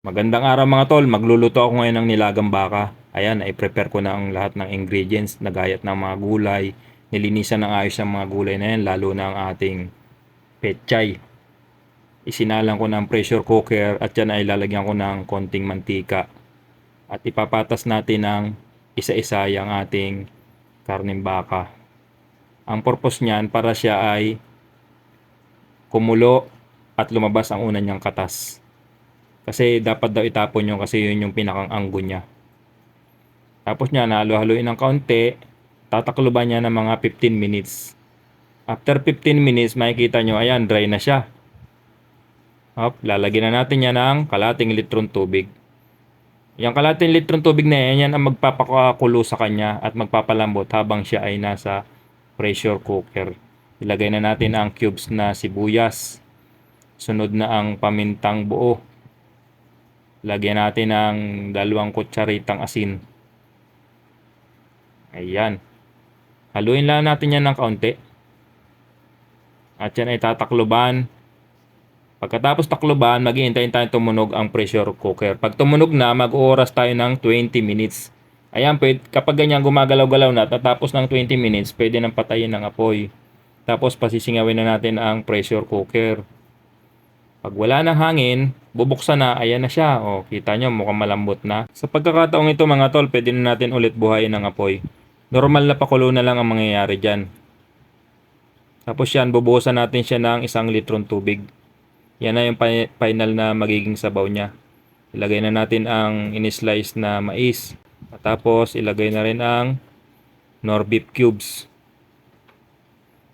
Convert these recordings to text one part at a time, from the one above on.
Magandang araw mga tol, magluluto ako ngayon ng nilagang baka. Ayan, i-prepare ko na ang lahat ng ingredients, nagayat ng mga gulay, nilinisan ng ayos ang mga gulay na yan, lalo na ang ating pechay. Isinalang ko ng pressure cooker at yan ay lalagyan ko ng konting mantika. At ipapatas natin ng isa-isa yung ating karneng baka. Ang purpose niyan para siya ay kumulo at lumabas ang una niyang katas. Kasi dapat daw itapon yun kasi yun yung pinakang anggo niya. Tapos niya halo-haluin ng kaunti, tatakluban niya ng mga 15 minutes. After 15 minutes, makikita nyo, ayan, dry na siya. Lalagyan na natin yan ng kalating litrong tubig. Yung kalating litrong tubig na yan ang magpapakulo sa kanya at magpapalambot habang siya ay nasa pressure cooker. Ilagay na natin ang cubes na sibuyas. Sunod na ang pamintang buo. Lagyan natin ng 2 kutsaritang asin. Ayan. Haluin lang natin yan ng kaunti. At yan ay tatakloban. Pagkatapos takloban, mag-iintayin tayo tumunog ang pressure cooker. Pag tumunog na, mag-oras tayo ng 20 minutes. Ayan, kapag ganyan gumagalaw-galaw na, tatapos ng 20 minutes, pwede nang patayin ng apoy. Tapos pasisingawin na natin ang pressure cooker. Pag wala ng hangin, bubuksan na, ayan na siya. O, kita nyo, mukhang malambot na. Sa pagkakataong ito mga tol, pwede na natin ulit buhayin ng apoy. Normal na pakulo na lang ang mangyayari dyan. Tapos yan, bubuhusan natin siya ng 1 litrong tubig. Yan na yung final na magiging sabaw niya. Ilagay na natin ang in-slice na mais. At tapos, ilagay na rin ang nor beef cubes.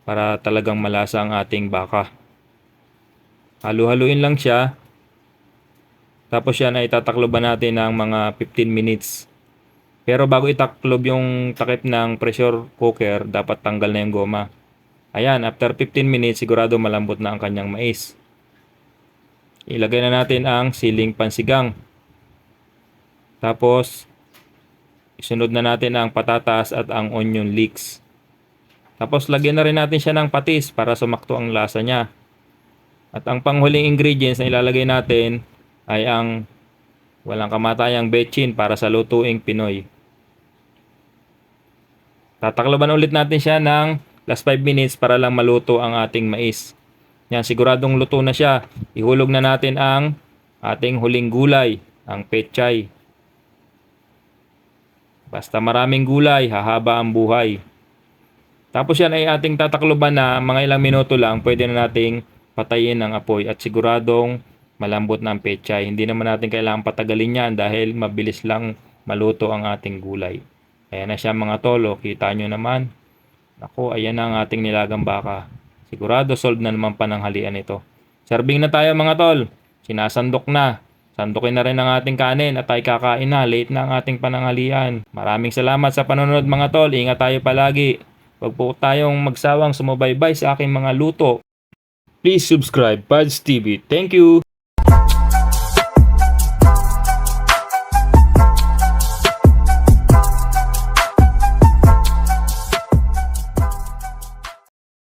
Para talagang malasa ang ating baka. Halu-haluin lang siya. Tapos yan ay tatakloban natin ng mga 15 minutes. Pero bago itaklob yung takip ng pressure cooker, dapat tanggal na yung goma. Ayan, after 15 minutes, sigurado malambot na ang kanyang mais. Ilagay na natin ang siling pansigang. Tapos, isunod na natin ang patatas at ang onion leeks. Tapos, lagyan na rin natin siya ng patis para sumakto ang lasa niya. At ang panghuling ingredients na ilalagay natin ay ang walang kamatayang betchin para sa lutuing Pinoy. Tatakloban ulit natin siya ng last 5 minutes para lang maluto ang ating mais. Yan, siguradong luto na siya. Ihulog na natin ang ating huling gulay, ang pechay. Basta maraming gulay, hahaba ang buhay. Tapos yan ay ating tatakloban na mga ilang minuto lang, pwede na nating patayin ang apoy at siguradong malambot na ang pechay. Hindi naman natin kailangan patagalin yan dahil mabilis lang maluto ang ating gulay. Ayan na siya mga tolo, kita nyo naman. Ako, ayan na ang ating nilagang baka. Sigurado solve na naman pananghalian ito. Serving na tayo mga tol. Sinasandok na. Sandukin na rin ang ating kanin at tayo kakain na. Late na ang ating pananghalian. Maraming salamat sa panonood mga tol. Ingat tayo palagi. Huwag po tayong magsawang sumubaybay sa aking mga luto. Please subscribe Pads TV. Thank you!